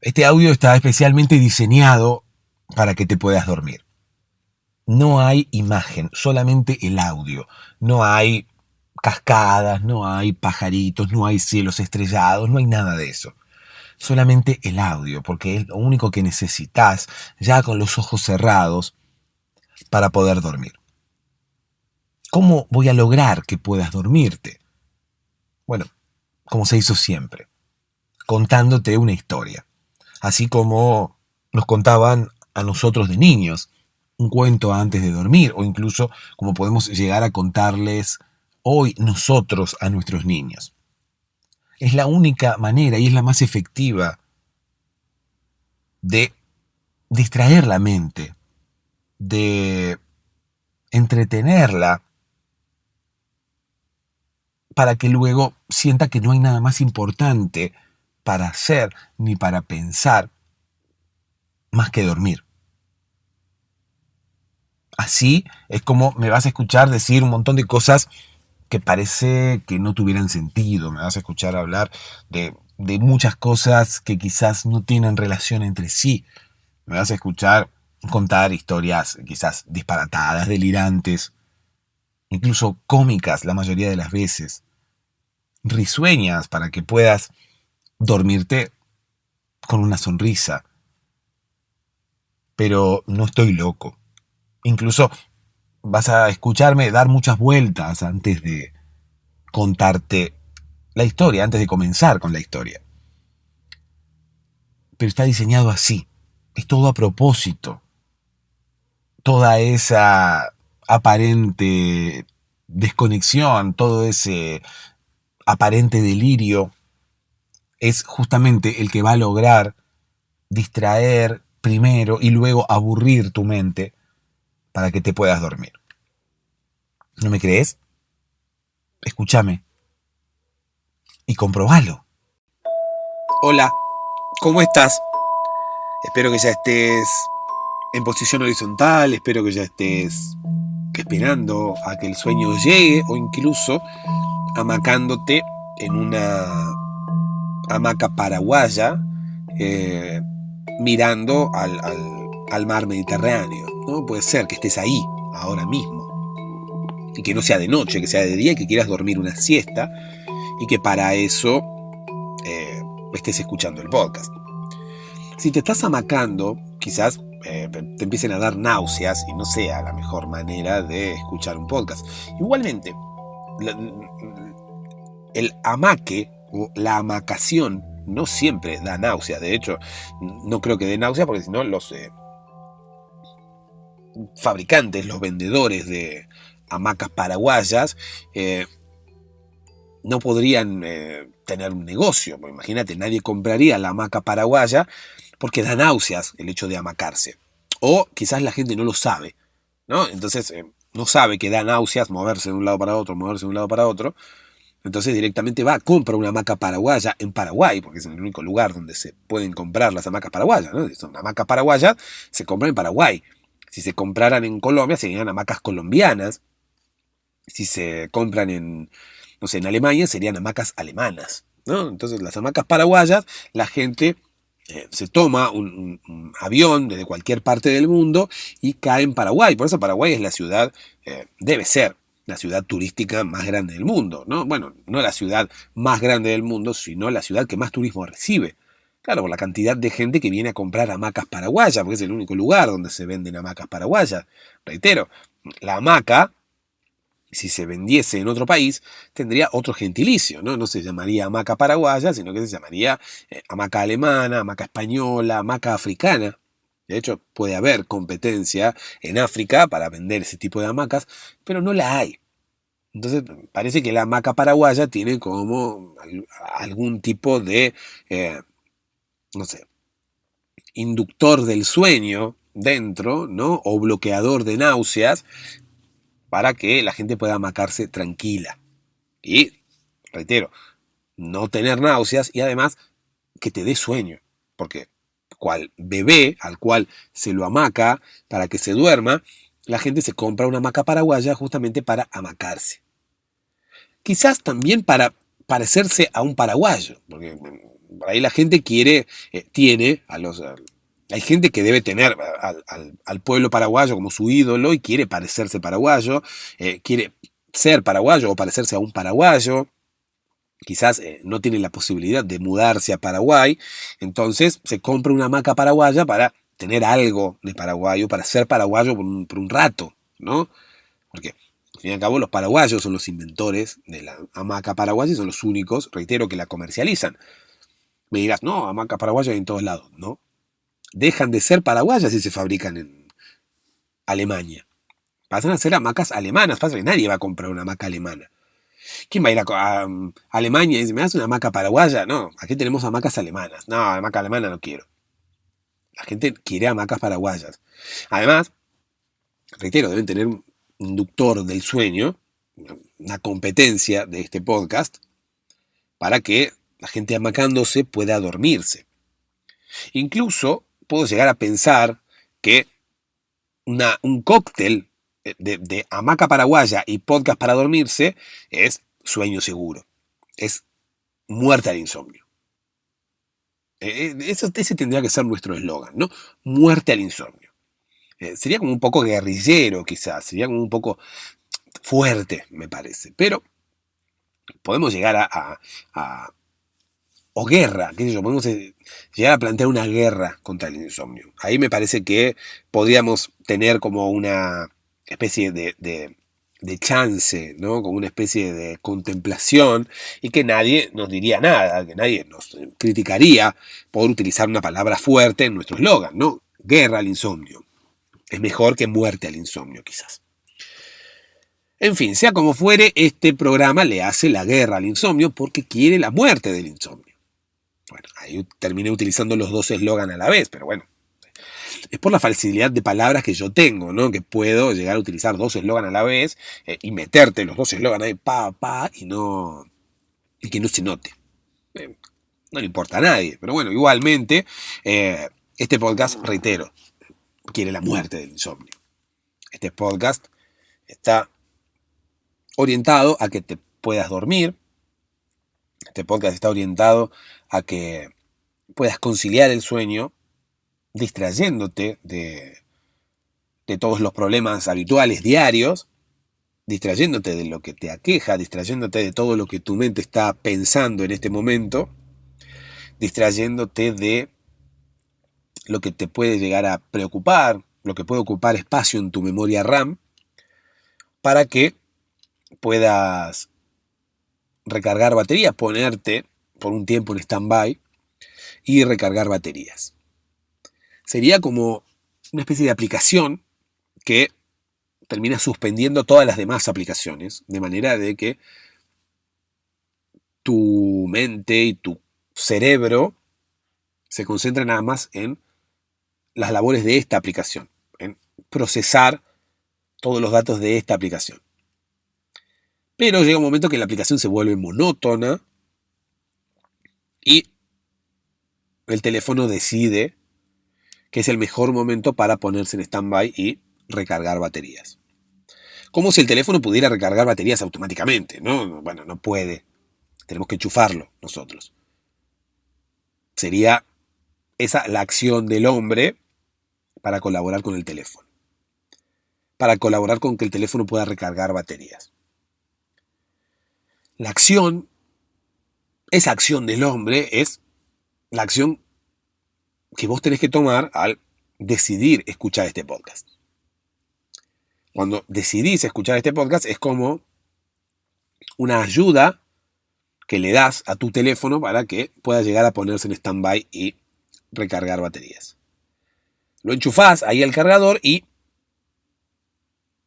Este audio está especialmente diseñado para que te puedas dormir. No hay imagen, solamente el audio. No hay cascadas, no hay pajaritos, no hay cielos estrellados, no hay nada de eso. Solamente el audio, porque es lo único que necesitas ya con los ojos cerrados para poder dormir. ¿Cómo voy a lograr que puedas dormirte? Bueno, como se hizo siempre, contándote una historia. Así como nos contaban a nosotros de niños un cuento antes de dormir, o incluso como podemos llegar a contarles hoy nosotros a nuestros niños. Es la única manera y es la más efectiva de distraer la mente, de entretenerla, para que luego sienta que no hay nada más importante para hacer ni para pensar más que dormir. Así es como me vas a escuchar decir un montón de cosas que parece que no tuvieran sentido. Me vas a escuchar hablar de muchas cosas que quizás no tienen relación entre sí. Me vas a escuchar contar historias quizás disparatadas, delirantes, incluso cómicas la mayoría de las veces, risueñas para que puedas dormirte con una sonrisa. Pero no estoy loco. Incluso vas a escucharme dar muchas vueltas antes de contarte la historia, antes de comenzar con la historia. Pero está diseñado así. Es todo a propósito. Toda esa aparente desconexión, todo ese aparente delirio es justamente el que va a lograr distraer primero y luego aburrir tu mente para que te puedas dormir. ¿No me crees? Escúchame y comprobalo. Hola, ¿cómo estás? Espero que ya estés en posición horizontal, espero que ya estés esperando a que el sueño llegue o incluso amacándote en una hamaca paraguaya mirando al mar Mediterráneo, ¿no? Puede ser que estés ahí, ahora mismo, y que no sea de noche, que sea de día y que quieras dormir una siesta y que para eso estés escuchando el podcast. Si te estás amacando, quizás te empiecen a dar náuseas y no sea la mejor manera de escuchar un podcast. Igualmente, el amaque o la amacación no siempre da náuseas. De hecho, no creo que dé náuseas porque si no los fabricantes, los vendedores de hamacas paraguayas no podrían tener un negocio. Imagínate, nadie compraría la hamaca paraguaya porque da náuseas el hecho de hamacarse. O quizás la gente no lo sabe, ¿no? Entonces no sabe que da náuseas moverse de un lado para otro, moverse de un lado para otro. Entonces directamente va, compra una hamaca paraguaya en Paraguay, porque es el único lugar donde se pueden comprar las hamacas paraguayas, ¿no? Son hamacas paraguayas, se compran en Paraguay. Si se compraran en Colombia, serían hamacas colombianas. Si se compran en, no sé, en Alemania, serían hamacas alemanas, ¿no? Entonces las hamacas paraguayas, la gente se toma un avión desde cualquier parte del mundo y cae en Paraguay. Por eso Paraguay es la ciudad, debe ser la ciudad turística más grande del mundo, ¿no? Bueno, no la ciudad más grande del mundo, sino la ciudad que más turismo recibe. Claro, por la cantidad de gente que viene a comprar hamacas paraguayas, porque es el único lugar donde se venden hamacas paraguayas. Reitero, la hamaca, si se vendiese en otro país, tendría otro gentilicio, ¿no? No se llamaría hamaca paraguaya, sino que se llamaría hamaca alemana, hamaca española, hamaca africana. De hecho, puede haber competencia en África para vender ese tipo de hamacas, pero no la hay. Entonces, parece que la hamaca paraguaya tiene como algún tipo de, no sé, inductor del sueño dentro, ¿no? O bloqueador de náuseas para que la gente pueda hamacarse tranquila. Y, reitero, no tener náuseas y además que te dé sueño. Porque cual bebé al cual se lo hamaca para que se duerma, la gente se compra una hamaca paraguaya justamente para hamacarse. Quizás también para parecerse a un paraguayo, porque Por ahí la gente hay gente que debe tener al pueblo paraguayo como su ídolo y quiere parecerse paraguayo, quiere ser paraguayo o parecerse a un paraguayo. Quizás no tiene la posibilidad de mudarse a Paraguay, entonces se compra una hamaca paraguaya para tener algo de paraguayo, para ser paraguayo por un rato, ¿no? Porque al fin y al cabo los paraguayos son los inventores de la hamaca paraguaya y son los únicos, reitero, que la comercializan. Me dirás, no, hamaca paraguaya hay en todos lados, ¿no? Dejan de ser paraguayas si se fabrican en Alemania. Pasan a ser hamacas alemanas, pasa que nadie va a comprar una hamaca alemana. ¿Quién va a ir a Alemania y dice, me das una hamaca paraguaya? No, aquí tenemos hamacas alemanas. No, hamaca alemana no quiero. La gente quiere hamacas paraguayas. Además, reitero, deben tener un inductor del sueño, una competencia de este podcast, para que la gente hamacándose pueda dormirse. Incluso puedo llegar a pensar que un cóctel de hamaca paraguaya y podcast para dormirse es sueño seguro. Es muerte al insomnio. Ese tendría que ser nuestro eslogan, ¿no? Muerte al insomnio. Sería como un poco guerrillero, quizás. Sería como un poco fuerte, me parece. Pero podemos llegar o guerra, qué sé yo, podemos llegar a plantear una guerra contra el insomnio. Ahí me parece que podríamos tener como una especie de chance, ¿no? Como una especie de contemplación y que nadie nos diría nada, que nadie nos criticaría por utilizar una palabra fuerte en nuestro eslogan, ¿no? Guerra al insomnio. Es mejor que muerte al insomnio, quizás. En fin, sea como fuere, este programa le hace la guerra al insomnio porque quiere la muerte del insomnio. Bueno, ahí terminé utilizando los dos eslogans a la vez, pero bueno, es por la facilidad de palabras que yo tengo, ¿no? Que puedo llegar a utilizar dos eslogans a la vez y meterte los dos eslogans ahí, y que no se note. No le importa a nadie, pero bueno, igualmente, este podcast, reitero, quiere la muerte del insomnio. Este podcast está orientado a que te puedas dormir. Este podcast está orientado a que puedas conciliar el sueño distrayéndote de todos los problemas habituales diarios, distrayéndote de lo que te aqueja, distrayéndote de todo lo que tu mente está pensando en este momento, distrayéndote de lo que te puede llegar a preocupar, lo que puede ocupar espacio en tu memoria RAM, para que puedas recargar baterías, ponerte por un tiempo en stand-by y recargar baterías. Sería como una especie de aplicación que termina suspendiendo todas las demás aplicaciones, de manera de que tu mente y tu cerebro se concentran nada más en las labores de esta aplicación, en procesar todos los datos de esta aplicación. Pero llega un momento que la aplicación se vuelve monótona y el teléfono decide que es el mejor momento para ponerse en stand-by y recargar baterías. Como si el teléfono pudiera recargar baterías automáticamente, ¿no? Bueno, no puede. Tenemos que enchufarlo nosotros. Sería esa la acción del hombre para colaborar con el teléfono. Para colaborar con que el teléfono pueda recargar baterías. La acción, esa acción del hombre es la acción que vos tenés que tomar al decidir escuchar este podcast. Cuando decidís escuchar este podcast es como una ayuda que le das a tu teléfono para que pueda llegar a ponerse en stand-by y recargar baterías. Lo enchufás ahí al cargador y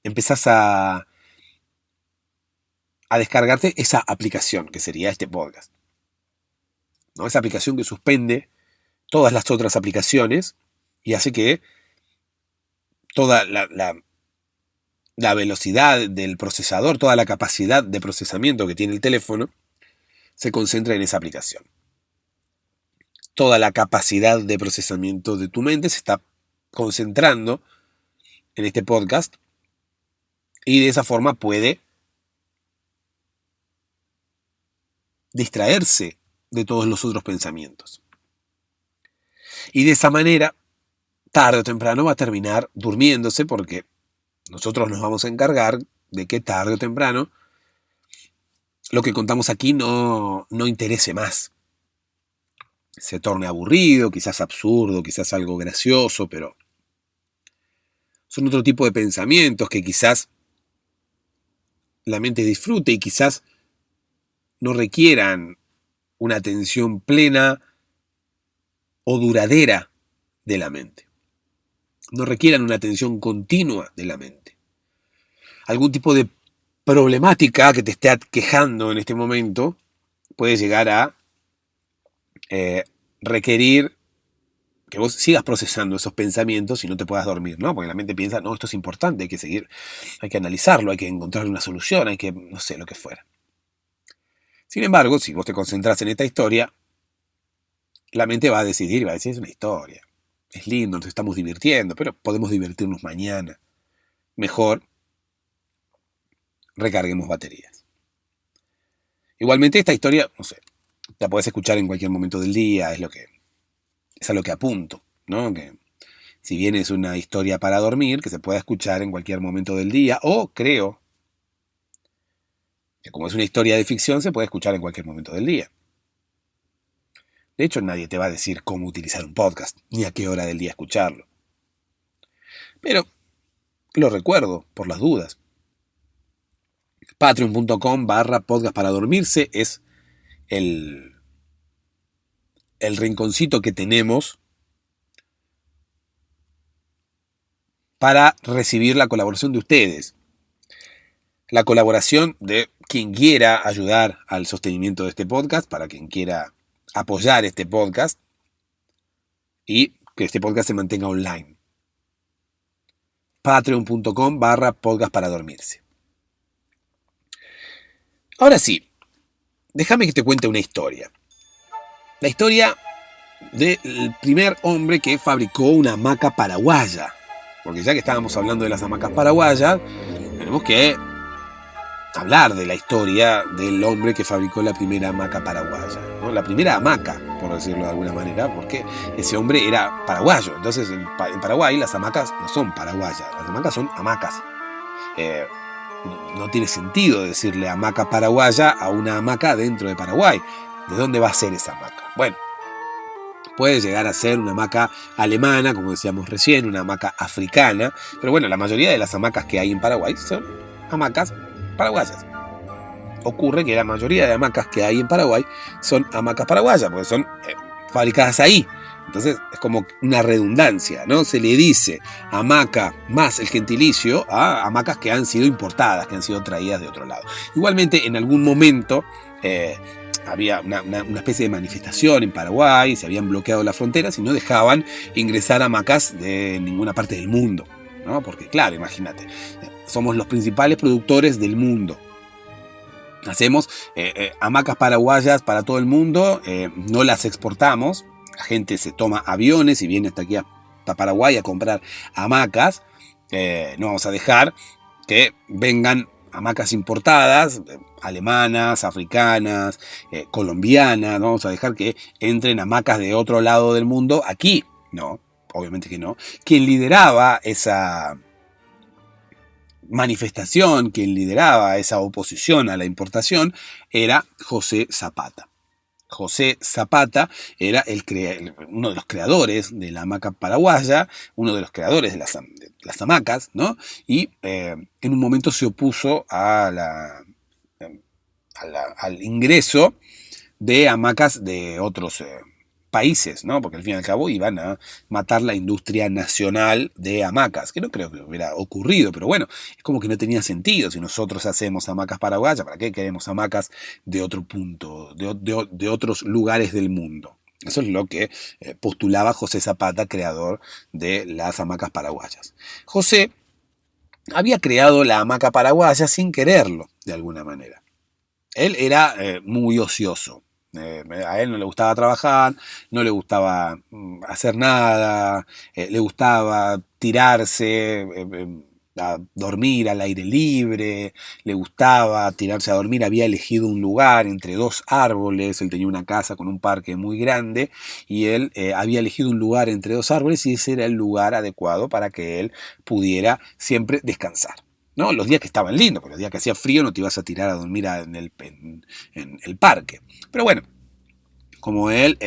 empezás a descargarte esa aplicación que sería este podcast, ¿no? Esa aplicación que suspende todas las otras aplicaciones y hace que toda la velocidad del procesador, toda la capacidad de procesamiento que tiene el teléfono, se concentra en esa aplicación. Toda la capacidad de procesamiento de tu mente se está concentrando en este podcast y de esa forma puede distraerse de todos los otros pensamientos. Y de esa manera, tarde o temprano va a terminar durmiéndose, porque nosotros nos vamos a encargar de que tarde o temprano lo que contamos aquí no interese más. Se torne aburrido, quizás absurdo, quizás algo gracioso, pero son otro tipo de pensamientos que quizás la mente disfrute y quizás no requieran una atención plena o duradera de la mente. No requieran una atención continua de la mente. Algún tipo de problemática que te esté aquejando en este momento puede llegar a requerir que vos sigas procesando esos pensamientos y no te puedas dormir, ¿no? Porque la mente piensa, no, esto es importante, hay que seguir, hay que analizarlo, hay que encontrar una solución, hay que, no sé, lo que fuera. Sin embargo, si vos te concentras en esta historia, la mente va a decidir y va a decir, es una historia, es lindo, nos estamos divirtiendo, pero podemos divertirnos mañana. Mejor recarguemos baterías. Igualmente esta historia, no sé, la podés escuchar en cualquier momento del día, es a lo que apunto, ¿no? Que si bien es una historia para dormir, que se pueda escuchar en cualquier momento del día, o creo que como es una historia de ficción, se puede escuchar en cualquier momento del día. De hecho, nadie te va a decir cómo utilizar un podcast, ni a qué hora del día escucharlo. Pero lo recuerdo, por las dudas. Patreon.com/podcast para dormirse es el rinconcito que tenemos para recibir la colaboración de ustedes. La colaboración de quien quiera ayudar al sostenimiento de este podcast, para quien quiera apoyar este podcast y que este podcast se mantenga online. Patreon.com/podcast para dormirse. Ahora sí, déjame que te cuente una historia. La historia del primer hombre que fabricó una hamaca paraguaya. Porque ya que estábamos hablando de las hamacas paraguayas, tenemos que hablar de la historia del hombre que fabricó la primera hamaca paraguaya, ¿no? La primera hamaca, por decirlo de alguna manera, porque ese hombre era paraguayo. Entonces, en Paraguay las hamacas no son paraguayas, las hamacas son hamacas. No tiene sentido decirle hamaca paraguaya a una hamaca dentro de Paraguay. ¿De dónde va a ser esa hamaca? Bueno, puede llegar a ser una hamaca alemana, como decíamos recién, una hamaca africana, pero bueno, la mayoría de las hamacas que hay en Paraguay son hamacas paraguayas. Ocurre que la mayoría de hamacas que hay en Paraguay son hamacas paraguayas, porque son fabricadas ahí. Entonces es como una redundancia, ¿no? Se le dice hamaca más el gentilicio a hamacas que han sido importadas, que han sido traídas de otro lado. Igualmente, en algún momento había una especie de manifestación en Paraguay, se habían bloqueado las fronteras y no dejaban ingresar hamacas de ninguna parte del mundo, ¿no? Porque claro, imagínate, somos los principales productores del mundo. Hacemos hamacas paraguayas para todo el mundo, no las exportamos. La gente se toma aviones y viene hasta aquí a Paraguay a comprar hamacas. No vamos a dejar que vengan hamacas importadas, alemanas, africanas, colombianas. No vamos a dejar que entren hamacas de otro lado del mundo aquí. No, obviamente que no. Quien lideraba esa manifestación, quien lideraba esa oposición a la importación, era José Zapata. José Zapata era uno de los creadores de la hamaca paraguaya, uno de los creadores de las hamacas, ¿no? Y en un momento se opuso al ingreso de hamacas de otros países, ¿no? Porque al fin y al cabo iban a matar la industria nacional de hamacas, que no creo que hubiera ocurrido, pero bueno, es como que no tenía sentido. Si nosotros hacemos hamacas paraguayas, ¿para qué queremos hamacas de otro punto, de otros lugares del mundo? Eso es lo que postulaba José Zapata, creador de las hamacas paraguayas. José había creado la hamaca paraguaya sin quererlo, de alguna manera. Él era muy ocioso. A él no le gustaba trabajar, no le gustaba hacer nada, le gustaba tirarse, a dormir al aire libre, le gustaba tirarse a dormir, había elegido un lugar entre dos árboles, él tenía una casa con un parque muy grande y él había elegido un lugar entre dos árboles y ese era el lugar adecuado para que él pudiera siempre descansar. ¿No? Los días que estaban lindos, porque los días que hacía frío no te ibas a tirar a dormir en el parque. Pero bueno, como él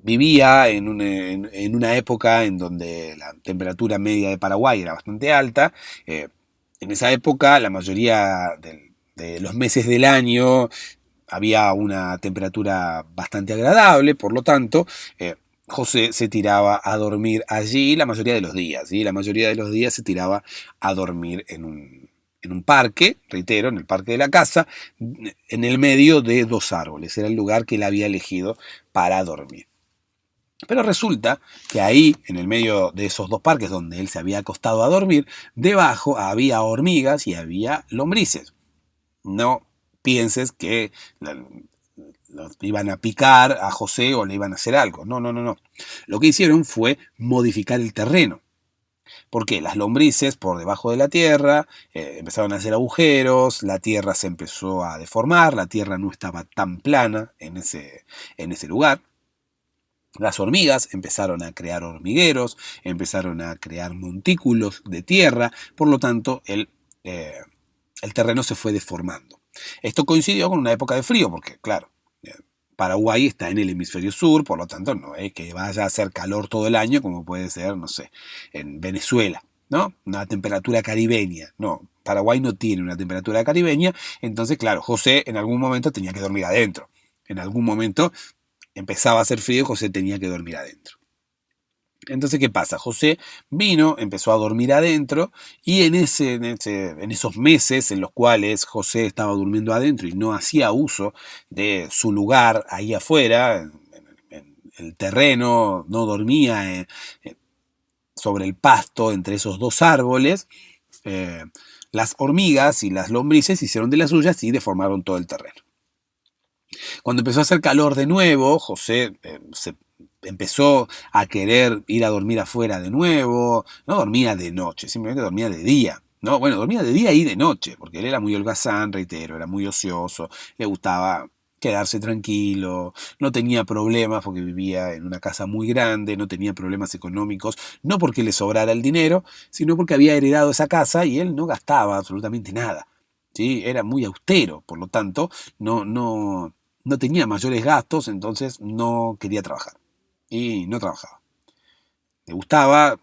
vivía en una época en donde la temperatura media de Paraguay era bastante alta. En esa época, la mayoría de los meses del año había una temperatura bastante agradable, por lo tanto, José se tiraba a dormir allí la mayoría de los días. ¿Sí? La mayoría de los días se tiraba a dormir en un parque, reitero, en el parque de la casa, en el medio de dos árboles. Era el lugar que él había elegido para dormir. Pero resulta que ahí, en el medio de esos dos parques donde él se había acostado a dormir, debajo había hormigas y había lombrices. No pienses que los iban a picar a José o le iban a hacer algo. No, no, no, no. Lo que hicieron fue modificar el terreno. Porque las lombrices por debajo de la tierra empezaron a hacer agujeros, la tierra se empezó a deformar, la tierra no estaba tan plana en ese lugar. Las hormigas empezaron a crear hormigueros, empezaron a crear montículos de tierra, por lo tanto el terreno se fue deformando. Esto coincidió con una época de frío, porque claro, Paraguay está en el hemisferio sur, por lo tanto no es que vaya a hacer calor todo el año como puede ser, no sé, en Venezuela, ¿no? Una temperatura caribeña, no. Paraguay no tiene una temperatura caribeña, entonces claro, José en algún momento tenía que dormir adentro. En algún momento empezaba a hacer frío y José tenía que dormir adentro. Entonces, ¿qué pasa? José vino, empezó a dormir adentro y en esos meses en los cuales José estaba durmiendo adentro y no hacía uso de su lugar ahí afuera, en el terreno, no dormía sobre el pasto entre esos dos árboles, las hormigas y las lombrices hicieron de las suyas y deformaron todo el terreno. Cuando empezó a hacer calor de nuevo, José se empezó a querer ir a dormir afuera de nuevo. No dormía de noche, simplemente dormía de día. No, bueno, dormía de día y de noche, porque él era muy holgazán, reitero, era muy ocioso, le gustaba quedarse tranquilo, no tenía problemas porque vivía en una casa muy grande, no tenía problemas económicos, no porque le sobrara el dinero, sino porque había heredado esa casa y él no gastaba absolutamente nada. ¿Sí? Era muy austero, por lo tanto, no tenía mayores gastos, entonces no quería trabajar. Y no trabajaba. Le gustaba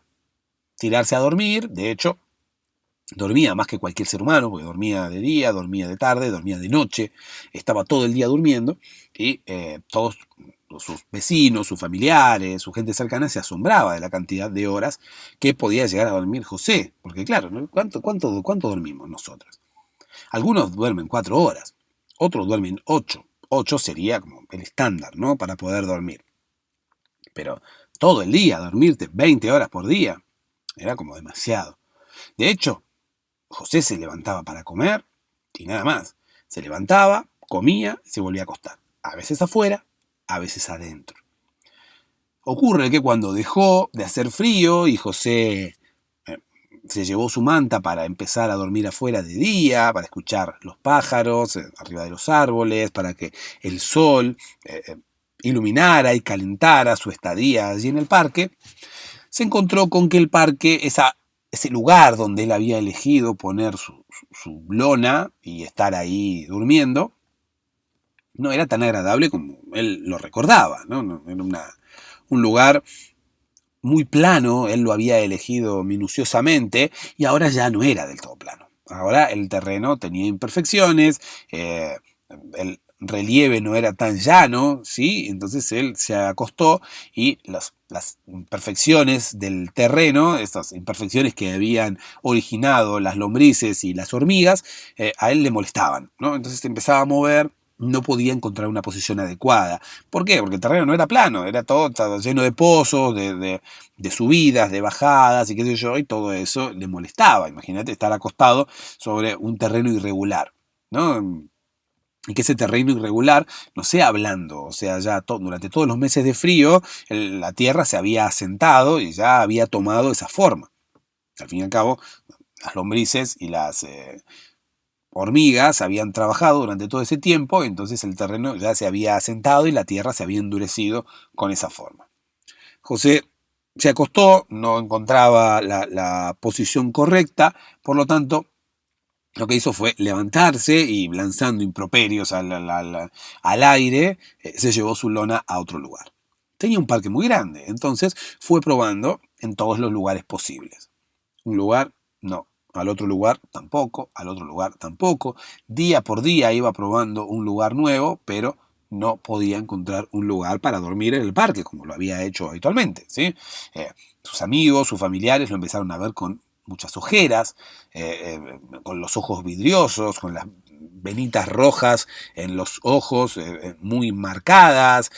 tirarse a dormir, de hecho, dormía más que cualquier ser humano, porque dormía de día, dormía de tarde, dormía de noche, estaba todo el día durmiendo y todos sus vecinos, sus familiares, su gente cercana se asombraba de la cantidad de horas que podía llegar a dormir José, porque claro, ¿no? ¿Cuánto dormimos nosotros? Algunos duermen 4 horas, otros duermen 8. 8 sería como el estándar, ¿no? Para poder dormir. Pero todo el día, dormirte 20 horas por día, era como demasiado. De hecho, José se levantaba para comer y nada más. Se levantaba, comía y se volvía a acostar. A veces afuera, a veces adentro. Ocurre que cuando dejó de hacer frío y José se llevó su manta para empezar a dormir afuera de día, para escuchar los pájaros arriba de los árboles, para que el sol iluminara y calentara su estadía allí en el parque, se encontró con que el parque, ese lugar donde él había elegido poner su lona y estar ahí durmiendo, no era tan agradable como él lo recordaba, ¿no? Era un lugar muy plano, él lo había elegido minuciosamente y ahora ya no era del todo plano. Ahora el terreno tenía imperfecciones, el relieve no era tan llano, ¿sí? Entonces él se acostó y las imperfecciones del terreno, estas imperfecciones que habían originado las lombrices y las hormigas, a él le molestaban, ¿no? Entonces empezaba a mover, no podía encontrar una posición adecuada. ¿Por qué? Porque el terreno no era plano, era todo estaba lleno de pozos, de subidas, de bajadas y qué sé yo, y todo eso le molestaba. Imagínate estar acostado sobre un terreno irregular, ¿no? Y que ese terreno irregular no sea blando, o sea, ya durante todos los meses de frío la tierra se había asentado y ya había tomado esa forma. Al fin y al cabo, las lombrices y las hormigas habían trabajado durante todo ese tiempo, entonces el terreno ya se había asentado y la tierra se había endurecido con esa forma. José se acostó, no encontraba la posición correcta, por lo tanto, lo que hizo fue levantarse y lanzando improperios al aire, se llevó su lona a otro lugar. Tenía un parque muy grande, entonces fue probando en todos los lugares posibles. Un lugar, no. Al otro lugar tampoco, al otro lugar tampoco. Día por día iba probando un lugar nuevo, pero no podía encontrar un lugar para dormir en el parque, como lo había hecho habitualmente, ¿sí? Sus amigos, sus familiares lo empezaron a ver con muchas ojeras, con los ojos vidriosos, con las venitas rojas en los ojos muy marcadas,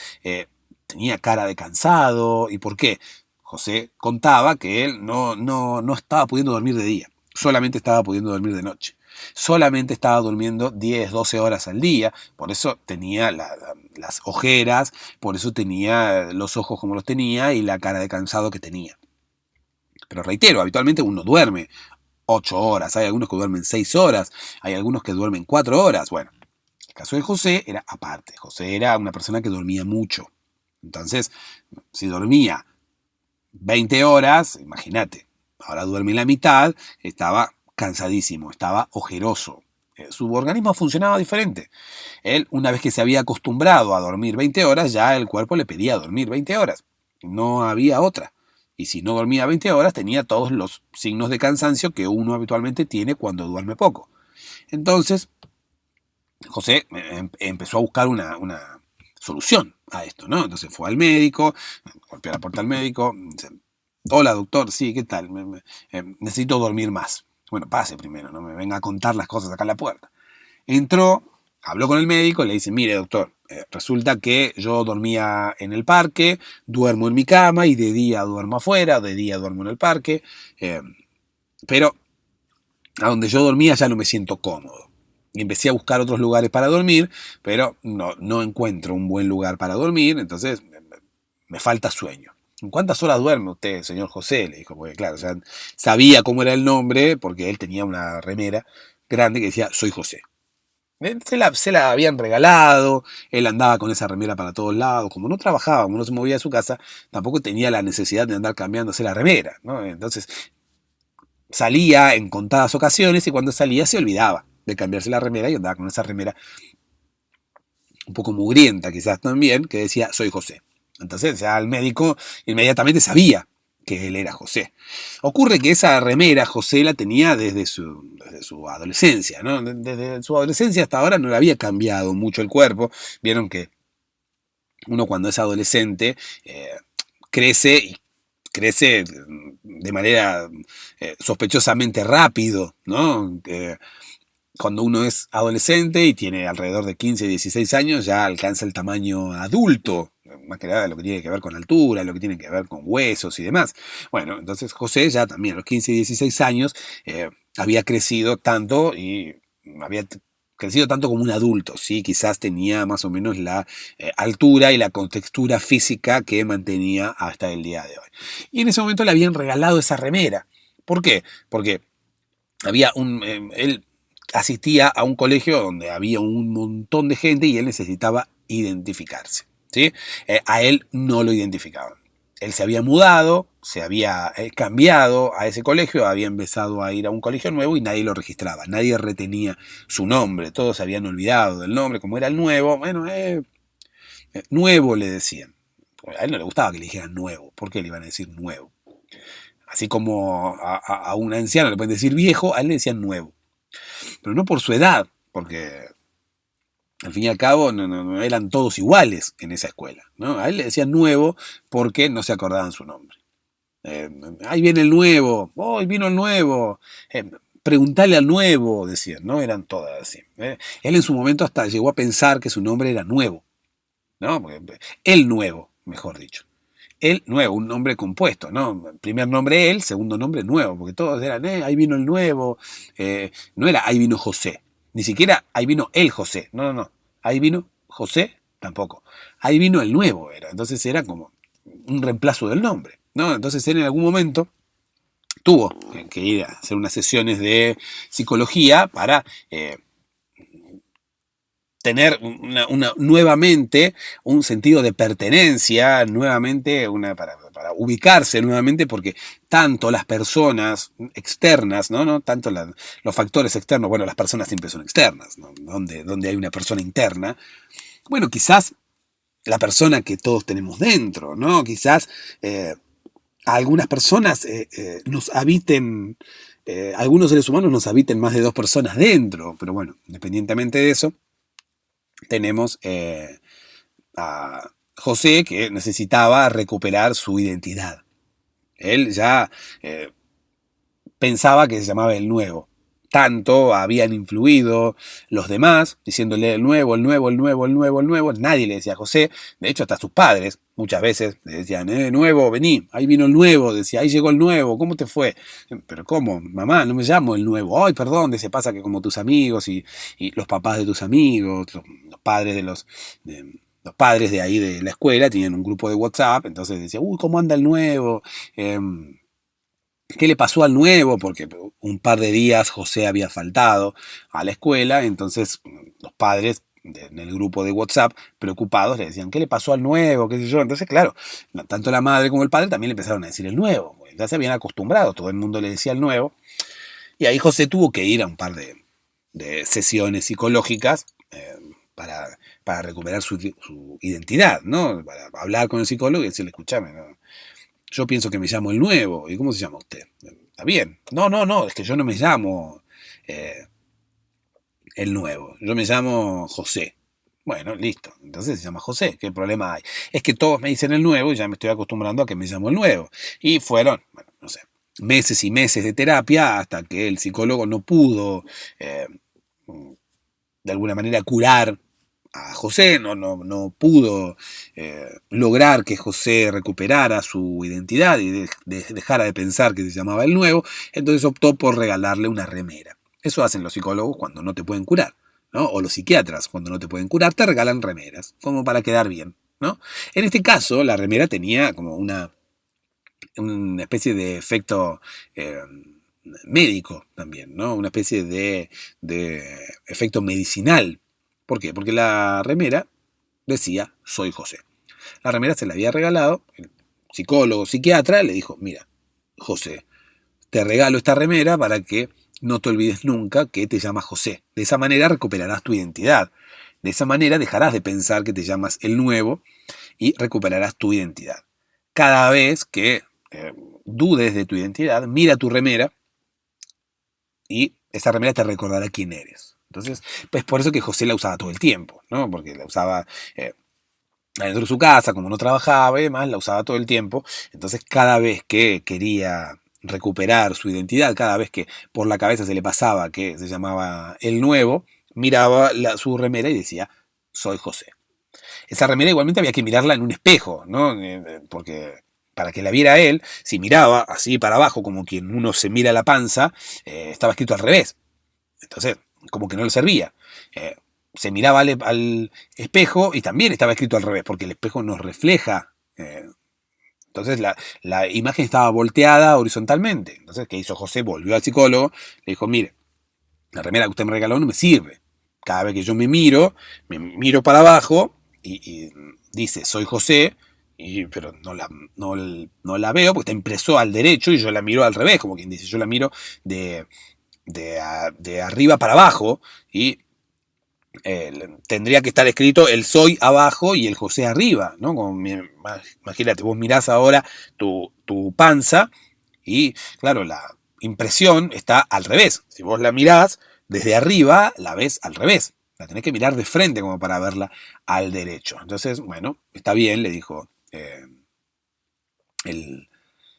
tenía cara de cansado. ¿Y por qué? José contaba que él no estaba pudiendo dormir de día, solamente estaba pudiendo dormir de noche. Solamente estaba durmiendo 10, 12 horas al día, por eso tenía las ojeras, por eso tenía los ojos como los tenía y la cara de cansado que tenía. Pero reitero, habitualmente uno duerme 8 horas, hay algunos que duermen 6 horas, hay algunos que duermen 4 horas. Bueno, el caso de José era aparte. José era una persona que dormía mucho. Entonces, si dormía 20 horas, imagínate, ahora duerme la mitad, estaba cansadísimo, estaba ojeroso. Su organismo funcionaba diferente. Él, una vez que se había acostumbrado a dormir 20 horas, ya el cuerpo le pedía dormir 20 horas. No había otra. Y si no dormía 20 horas, tenía todos los signos de cansancio que uno habitualmente tiene cuando duerme poco. Entonces, José empezó a buscar una solución a esto, ¿no? Entonces fue al médico, golpeó la puerta al médico, dice, hola doctor, sí, ¿qué tal? Necesito dormir más. Bueno, pase primero, no me venga a contar las cosas acá en la puerta. Entró, habló con el médico, le dice, mire doctor, resulta que yo dormía en el parque, duermo en mi cama y de día duermo afuera, de día duermo en el parque, pero a donde yo dormía ya no me siento cómodo. Y empecé a buscar otros lugares para dormir, pero no encuentro un buen lugar para dormir, entonces me falta sueño. ¿En cuántas horas duerme usted, señor José? Le dijo, porque claro, o sea, sabía cómo era el nombre, porque él tenía una remera grande que decía, soy José. Se la habían regalado, él andaba con esa remera para todos lados, como no trabajaba, como no se movía de su casa, tampoco tenía la necesidad de andar cambiándose la remera, ¿no? Entonces salía en contadas ocasiones y cuando salía se olvidaba de cambiarse la remera y andaba con esa remera un poco mugrienta quizás también, que decía soy José. Entonces ya el médico inmediatamente sabía que él era José. Ocurre que esa remera José la tenía desde su adolescencia, ¿no? Desde su adolescencia hasta ahora no le había cambiado mucho el cuerpo. Vieron que uno cuando es adolescente crece y crece de manera sospechosamente rápido, ¿no? Cuando uno es adolescente y tiene alrededor de 15, 16 años, ya alcanza el tamaño adulto, más que nada lo que tiene que ver con altura, lo que tiene que ver con huesos y demás. Bueno, entonces José ya también a los 15 y 16 años había crecido tanto y había crecido tanto como un adulto, ¿sí? Quizás tenía más o menos la altura y la contextura física que mantenía hasta el día de hoy. Y en ese momento le habían regalado esa remera. ¿Por qué? Porque había él asistía a un colegio donde había un montón de gente y él necesitaba identificarse, ¿sí? A él no lo identificaban. Él se había mudado, se había cambiado a ese colegio, había empezado a ir a un colegio nuevo y nadie lo registraba, nadie retenía su nombre, todos se habían olvidado del nombre, como era el nuevo, bueno, nuevo le decían. A él no le gustaba que le dijeran nuevo, ¿por qué le iban a decir nuevo? Así como a un anciano le pueden decir viejo, a él le decían nuevo. Pero no por su edad, porque al fin y al cabo no eran todos iguales en esa escuela, ¿no? A él le decían nuevo porque no se acordaban su nombre. Ahí viene el nuevo, hoy vino el nuevo, preguntale al nuevo, decían, ¿no? Eran todas así. Él en su momento hasta llegó a pensar que su nombre era nuevo, ¿no? El nuevo, mejor dicho. El nuevo, un nombre compuesto, ¿no? Primer nombre él, segundo nombre nuevo, porque todos eran, ahí vino el nuevo, no era ahí vino José, ni siquiera ahí vino el José, no, ahí vino José, tampoco, ahí vino el nuevo, era, entonces era como un reemplazo del nombre, ¿no? Entonces él en algún momento tuvo que ir a hacer unas sesiones de psicología para tener nuevamente un sentido de pertenencia, nuevamente para ubicarse nuevamente, porque tanto las personas externas, no tanto los factores externos, bueno, las personas siempre son externas, ¿no? Donde hay una persona interna, bueno, quizás la persona que todos tenemos dentro, ¿no? Quizás a algunas personas nos habiten, algunos seres humanos nos habiten más de dos personas dentro, pero bueno, independientemente de eso, tenemos a José, que necesitaba recuperar su identidad. Él ya pensaba que se llamaba el nuevo. Tanto habían influido los demás, diciéndole el nuevo, el nuevo, el nuevo, el nuevo, el nuevo. Nadie le decía José. De hecho, hasta sus padres muchas veces le decían, nuevo, vení, ahí vino el nuevo. Decía, ahí llegó el nuevo, ¿cómo te fue? Pero ¿cómo? Mamá, no me llamo el nuevo. Ay, perdón, se pasa que como tus amigos y los papás de tus amigos, los padres de los padres de ahí de la escuela tenían un grupo de WhatsApp. Entonces decía, uy, ¿cómo anda el nuevo? ¿Qué le pasó al nuevo? Porque un par de días José había faltado a la escuela, entonces los padres en el grupo de WhatsApp, preocupados, le decían, ¿qué le pasó al nuevo? ¿Qué sé yo? Entonces, claro, tanto la madre como el padre también le empezaron a decir el nuevo. Ya se habían acostumbrado, todo el mundo le decía el nuevo. Y ahí José tuvo que ir a un par de sesiones psicológicas para recuperar su identidad, ¿no? Para hablar con el psicólogo y decirle, escúchame, ¿no? Yo pienso que me llamo el nuevo. ¿Y cómo se llama usted? Está bien. No, es que yo no me llamo el nuevo. Yo me llamo José. Bueno, listo. Entonces se llama José. ¿Qué problema hay? Es que todos me dicen el nuevo y ya me estoy acostumbrando a que me llamo el nuevo. Y fueron, bueno, no sé, meses y meses de terapia hasta que el psicólogo no pudo de alguna manera curar a José, no pudo lograr que José recuperara su identidad y dejara de pensar que se llamaba el nuevo, entonces optó por regalarle una remera. Eso hacen los psicólogos cuando no te pueden curar, ¿no? O los psiquiatras cuando no te pueden curar te regalan remeras, como para quedar bien, ¿no? En este caso, la remera tenía como una especie de efecto médico también, ¿no? Una especie de efecto medicinal. ¿Por qué? Porque la remera decía, soy José. La remera se la había regalado, el psicólogo, psiquiatra, le dijo, mira, José, te regalo esta remera para que no te olvides nunca que te llamas José. De esa manera recuperarás tu identidad. De esa manera dejarás de pensar que te llamas el nuevo y recuperarás tu identidad. Cada vez que dudes de tu identidad, mira tu remera y esa remera te recordará quién eres. Entonces, pues por eso que José la usaba todo el tiempo, ¿no? Porque la usaba adentro de su casa, como no trabajaba y demás, la usaba todo el tiempo. Entonces, cada vez que quería recuperar su identidad, cada vez que por la cabeza se le pasaba que se llamaba el nuevo, miraba su remera y decía, soy José. Esa remera igualmente había que mirarla en un espejo, ¿no? Porque para que la viera él, si miraba así para abajo, como quien uno se mira la panza, estaba escrito al revés. Entonces, como que no le servía. Se miraba al espejo y también estaba escrito al revés, porque el espejo nos refleja. Entonces la imagen estaba volteada horizontalmente. Entonces, ¿qué hizo José? Volvió al psicólogo, le dijo, mire, la remera que usted me regaló no me sirve. Cada vez que yo me miro para abajo y dice, soy José, pero no la veo porque está impreso al derecho y yo la miro al revés, como quien dice, yo la miro de arriba para abajo y tendría que estar escrito el soy abajo y el José arriba, ¿no? Como, imagínate, vos mirás ahora tu panza y claro, la impresión está al revés. Si vos la mirás desde arriba, la ves al revés. La tenés que mirar de frente como para verla al derecho. Entonces, bueno, está bien, le dijo el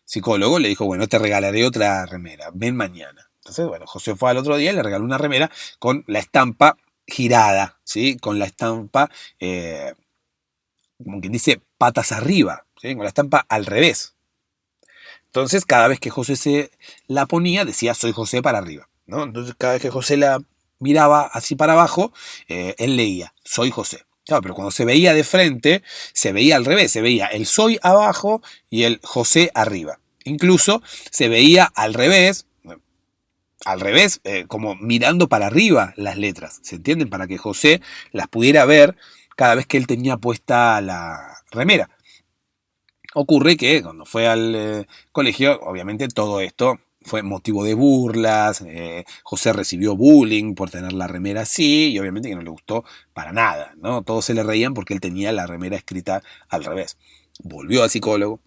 psicólogo, le dijo, bueno, te regalaré otra remera, ven mañana. Entonces, bueno, José fue al otro día y le regaló una remera con la estampa girada, ¿sí? Con la estampa, como quien dice, patas arriba, ¿sí? Con la estampa al revés. Entonces, cada vez que José se la ponía, decía, soy José para arriba, ¿no? Entonces, cada vez que José la miraba así para abajo, él leía, soy José. Claro, pero cuando se veía de frente, se veía al revés, se veía el soy abajo y el José arriba. Incluso se veía como mirando para arriba las letras, ¿se entienden? Para que José las pudiera ver cada vez que él tenía puesta la remera. Ocurre que cuando fue al colegio, obviamente todo esto fue motivo de burlas, José recibió bullying por tener la remera así, y obviamente que no le gustó para nada, ¿no? Todos se le reían porque él tenía la remera escrita al revés. Volvió al psicólogo,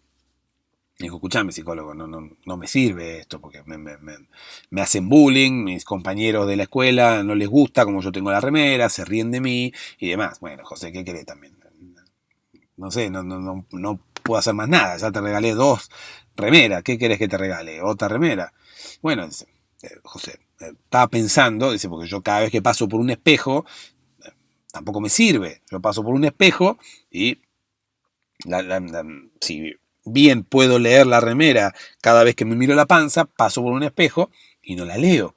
dijo, escuchame psicólogo, no me sirve esto, porque me hacen bullying, mis compañeros de la escuela no les gusta como yo tengo la remera, se ríen de mí y demás. Bueno, José, ¿qué querés también? No sé, no puedo hacer más nada, ya te regalé 2 remeras, ¿qué querés que te regale? ¿Otra remera? Bueno, dice, José, estaba pensando, dice, porque yo cada vez que paso por un espejo, tampoco me sirve, yo paso por un espejo y si bien puedo leer la remera cada vez que me miro la panza, paso por un espejo y no la leo.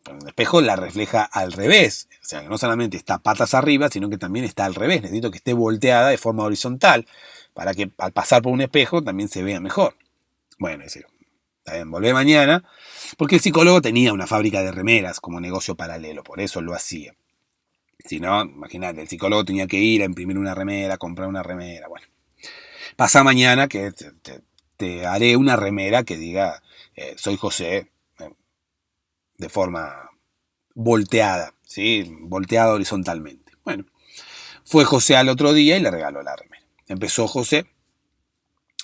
El espejo la refleja al revés, o sea, que no solamente está patas arriba, sino que también está al revés. Necesito que esté volteada de forma horizontal para que al pasar por un espejo también se vea mejor. Bueno, dice, está bien, volvé mañana, porque el psicólogo tenía una fábrica de remeras como negocio paralelo, por eso lo hacía. Si no, imagínate, el psicólogo tenía que ir a imprimir una remera, comprar una remera, bueno. Pasa mañana que te haré una remera que diga, soy José, de forma volteada, ¿sí? Volteada horizontalmente. Bueno, fue José al otro día y le regaló la remera. Empezó José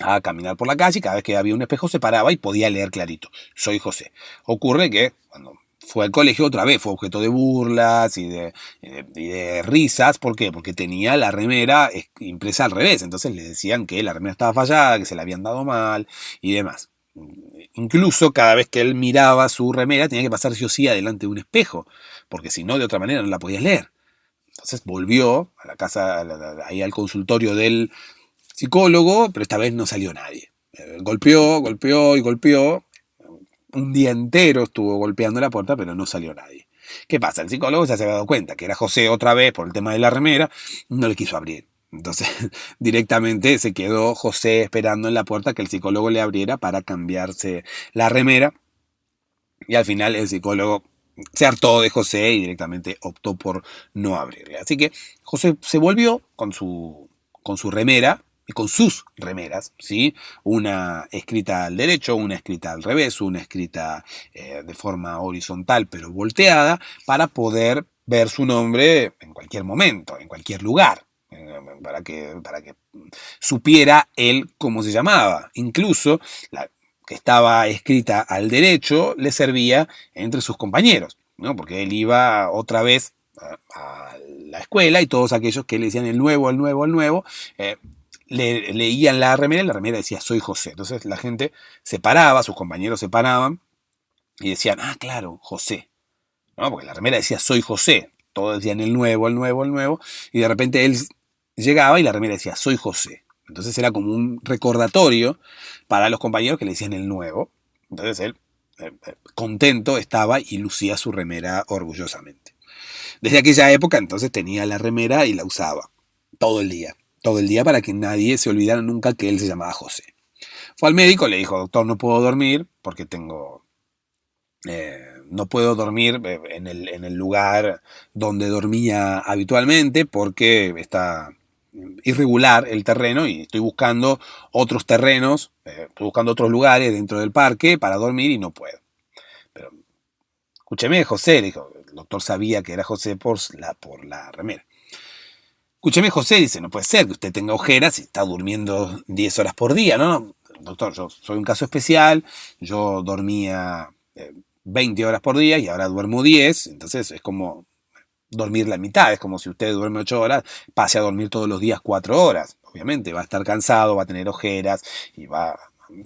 a caminar por la calle y cada vez que había un espejo se paraba y podía leer clarito, soy José. Ocurre que cuando fue al colegio otra vez fue objeto de burlas y de risas. ¿Por qué? Porque tenía la remera impresa al revés. Entonces le decían que la remera estaba fallada, que se la habían dado mal y demás. Incluso cada vez que él miraba su remera tenía que pasar sí o sí adelante de un espejo, porque si no, de otra manera no la podías leer. Entonces volvió a la casa, ahí al consultorio del psicólogo, pero esta vez no salió nadie. Golpeó y golpeó. Un día entero estuvo golpeando la puerta, pero no salió nadie. ¿Qué pasa? El psicólogo ya se había dado cuenta que era José otra vez por el tema de la remera, no le quiso abrir. Entonces directamente se quedó José esperando en la puerta que el psicólogo le abriera para cambiarse la remera. Y al final el psicólogo se hartó de José y directamente optó por no abrirle. Así que José se volvió con su remera y con sus remeras, ¿sí? Una escrita al derecho, una escrita al revés, una escrita de forma horizontal pero volteada para poder ver su nombre en cualquier momento, en cualquier lugar. Para que supiera él cómo se llamaba. Incluso que estaba escrita al derecho le servía entre sus compañeros, ¿no? Porque él iba otra vez a la escuela y todos aquellos que le decían el nuevo, leían la remera y la remera decía soy José. Entonces la gente se paraba, sus compañeros se paraban y decían, ah, claro, José, ¿no? Porque la remera decía soy José. Todos decían el nuevo, y de repente él llegaba y la remera decía soy José. Entonces era como un recordatorio para los compañeros que le decían el nuevo. Entonces él, contento, estaba y lucía su remera orgullosamente. Desde aquella época entonces tenía la remera y la usaba todo el día. Todo el día para que nadie se olvidara nunca que él se llamaba José. Fue al médico, le dijo, doctor, no puedo dormir porque no puedo dormir en el lugar donde dormía habitualmente porque está irregular el terreno y estoy buscando otros terrenos, estoy buscando otros lugares dentro del parque para dormir y no puedo. Pero escúcheme, José, le dijo, el doctor sabía que era José por la remera. Escúcheme, José, dice, no puede ser que usted tenga ojeras y está durmiendo 10 horas por día, ¿no? Doctor, yo soy un caso especial, yo dormía 20 horas por día y ahora duermo 10, entonces es como dormir la mitad, es como si usted duerme 8 horas, pase a dormir todos los días 4 horas. Obviamente va a estar cansado, va a tener ojeras y va a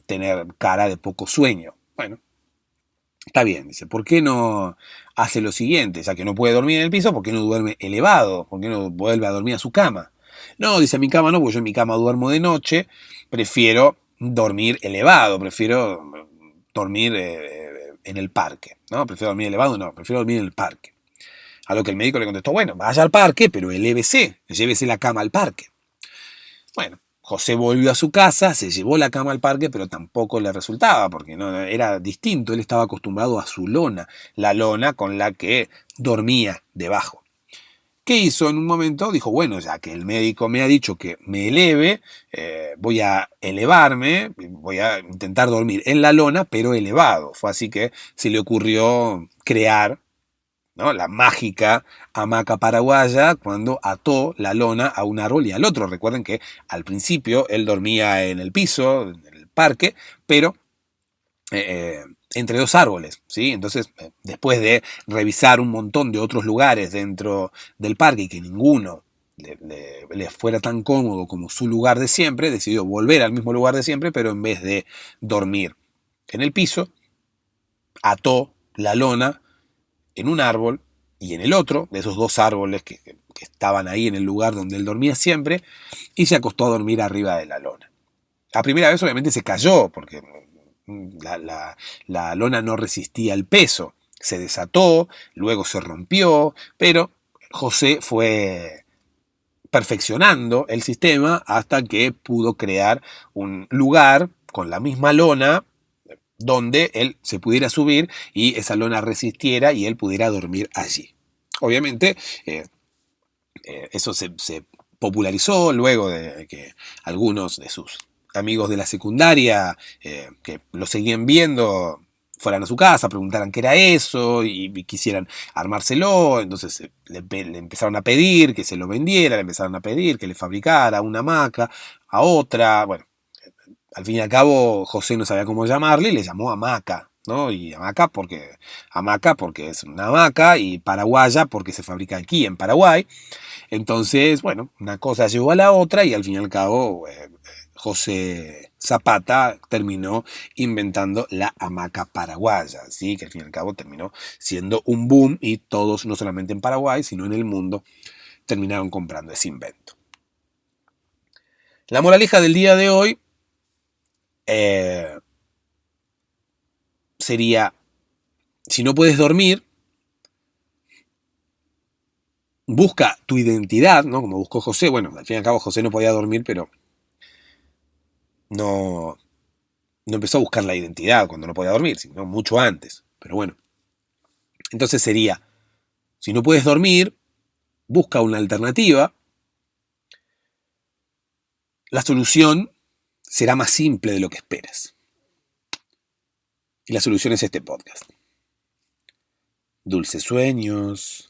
tener cara de poco sueño. Bueno, está bien, dice, ¿por qué no hace lo siguiente? Ya que no puede dormir en el piso, ¿por qué no duerme elevado? ¿Por qué no vuelve a dormir a su cama? No, dice, a mi cama no, porque yo en mi cama duermo de noche, prefiero dormir elevado, prefiero dormir en el parque, ¿no? Prefiero dormir elevado, no, prefiero dormir en el parque. A lo que el médico le contestó, bueno, vaya al parque, pero elévese, llévese la cama al parque. Bueno, José volvió a su casa, se llevó la cama al parque, pero tampoco le resultaba, porque no, era distinto. Él estaba acostumbrado a su lona, la lona con la que dormía debajo. ¿Qué hizo en un momento? Dijo, bueno, ya que el médico me ha dicho que me eleve, voy a elevarme, voy a intentar dormir en la lona, pero elevado. Fue así que se le ocurrió crear, ¿no?, la mágica hamaca paraguaya cuando ató la lona a un árbol y al otro. Recuerden que al principio él dormía en el piso, en el parque, pero entre dos árboles, ¿sí? Entonces, después de revisar un montón de otros lugares dentro del parque y que ninguno le fuera tan cómodo como su lugar de siempre, decidió volver al mismo lugar de siempre, pero en vez de dormir en el piso, ató la lona en un árbol y en el otro, de esos dos árboles que estaban ahí en el lugar donde él dormía siempre, y se acostó a dormir arriba de la lona. La primera vez obviamente se cayó, porque la lona no resistía el peso, se desató, luego se rompió, pero José fue perfeccionando el sistema hasta que pudo crear un lugar con la misma lona donde él se pudiera subir y esa lona resistiera y él pudiera dormir allí. Obviamente, eso se popularizó luego de que algunos de sus amigos de la secundaria que lo seguían viendo fueran a su casa, preguntaran qué era eso y quisieran armárselo. Entonces le empezaron a pedir que se lo vendiera, le empezaron a pedir que le fabricara una hamaca, a otra. Bueno, al fin y al cabo José no sabía cómo llamarle y le llamó hamaca, ¿no? Y hamaca porque es una hamaca, y paraguaya porque se fabrica aquí en Paraguay. Entonces, bueno, una cosa llevó a la otra y al fin y al cabo José Zapata terminó inventando la hamaca paraguaya, ¿sí? Que al fin y al cabo terminó siendo un boom y todos, no solamente en Paraguay, sino en el mundo, terminaron comprando ese invento. La moraleja del día de hoy sería, si no puedes dormir, busca tu identidad, ¿no? Como buscó José. Bueno, al fin y al cabo José no podía dormir, pero no empezó a buscar la identidad cuando no podía dormir, sino mucho antes. Pero bueno, entonces sería, si no puedes dormir, busca una alternativa. La solución será más simple de lo que esperas. Y la solución es este podcast. Dulces sueños.